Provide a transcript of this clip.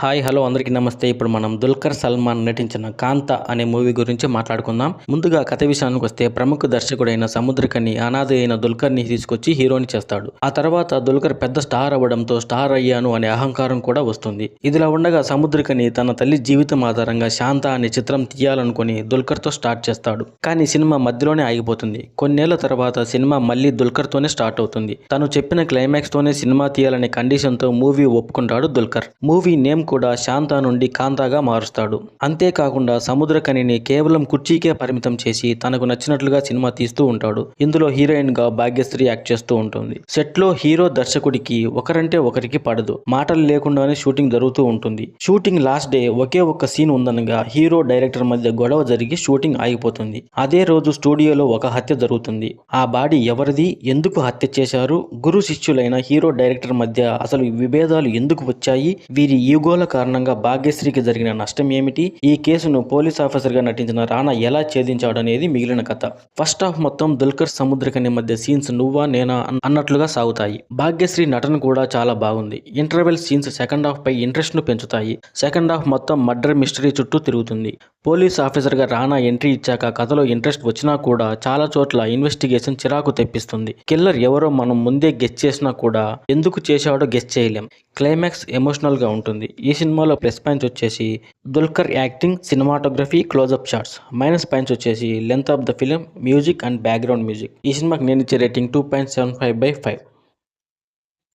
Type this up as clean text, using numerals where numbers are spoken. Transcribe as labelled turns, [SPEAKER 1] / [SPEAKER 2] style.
[SPEAKER 1] Hi hello అందరికీ నమస్తే. ఇప్పుడు మనం దుల్కర్ సల్మాన్ నటించిన కాంత అనే మూవీ గురించి మాట్లాడుకుందాం. ముందుగా కథ విషయానికి వస్తే ప్రముఖ దర్శకుడైన సముద్రకని అనాథ అయిన దుల్కర్ని తీసుకొచ్చి హీరోని చేస్తాడు. ఆ తర్వాత దుల్కర్ పెద్ద స్టార్ అవ్వడంతో స్టార్ అయ్యాను అనే అహంకారం కూడా వస్తుంది. ఇదిలా ఉండగా సముద్రకని తన తల్లి జీవితం ఆధారంగా శాంత అనే చిత్రం తీయాలనుకుని దుల్కర్తో స్టార్ట్ చేస్తాడు. కానీ సినిమా మధ్యలోనే ఆగిపోతుంది. కొన్నేళ్ల తర్వాత సినిమా మళ్ళీ దుల్కర్తోనే స్టార్ట్ అవుతుంది. తను చెప్పిన క్లైమాక్స్ తోనే సినిమా తీయాలనే కండిషన్తో మూవీ ఒప్పుకుంటాడు దుల్కర్. మూవీ నేమ్ కూడా శాంత నుండి కాంతాగా మారుస్తాడు. అంతేకాకుండా సముద్రకనిని కేవలం కుర్చీకే పరిమితం చేసి తనకు నచ్చినట్లుగా సినిమా తీస్తూ ఉంటాడు. ఇందులో హీరోయిన్ గా భాగ్యశ్రీ యాక్ట్ చేస్తూ ఉంటుంది. సెట్ లో హీరో దర్శకుడికి ఒకరంటే ఒకరికి పడదు. మాటలు లేకుండానే షూటింగ్ జరుగుతూ ఉంటుంది. షూటింగ్ లాస్ట్ డే ఒకే ఒక్క సీన్ ఉందనగా హీరో డైరెక్టర్ మధ్య గొడవ జరిగి షూటింగ్ ఆగిపోతుంది. అదే రోజు స్టూడియోలో ఒక హత్య జరుగుతుంది. ఆ బాడీ ఎవరిది, ఎందుకు హత్య చేశారు, గురు శిష్యులైన హీరో డైరెక్టర్ మధ్య అసలు విభేదాలు ఎందుకు వచ్చాయి, వీరి ఈగోల కారణంగా భాగ్యశ్రీకి జరిగిన నష్టం ఏమిటి, ఈ కేసును పోలీస్ ఆఫీసర్ గా నటించిన రానా ఎలా ఛేదించాడు అనేది మిగిలిన కథ. ఫస్ట్ హాఫ్ మొత్తం దుల్కర్ సముద్రకని మధ్య సీన్స్ నువ్వా నేనా అన్నట్లుగా సాగుతాయి. భాగ్యశ్రీ నటన కూడా చాలా బాగుంది. ఇంటర్వెల్ సీన్స్ సెకండ్ హాఫ్ పై ఇంట్రెస్ట్ ను పెంచుతాయి. సెకండ్ హాఫ్ మొత్తం మర్డర్ మిస్టరీ చుట్టూ తిరుగుతుంది. పోలీస్ ఆఫీసర్ గా రానా ఎంట్రీ ఇచ్చాక కథలో ఇంట్రెస్ట్ వచ్చినా కూడా చాలా చోట్ల ఇన్వెస్టిగేషన్ చిరాకు తెప్పిస్తుంది. కిల్లర్ ఎవరో మనం ముందే గెస్ చేసినా కూడా ఎందుకు చేశాడో గెస్ చేయలేం. క్లైమాక్స్ ఎమోషనల్ గా ఉంటుంది. ఈ సినిమాలో ప్లస్ పాయింట్స్ వచ్చేసి Dulquer acting, cinematography, close up shots. Minus points వచ్చేసి length of the film, music and background music. ఈ సినిమాకి నేను ఇచ్చే రేటింగ్ 2.75/5.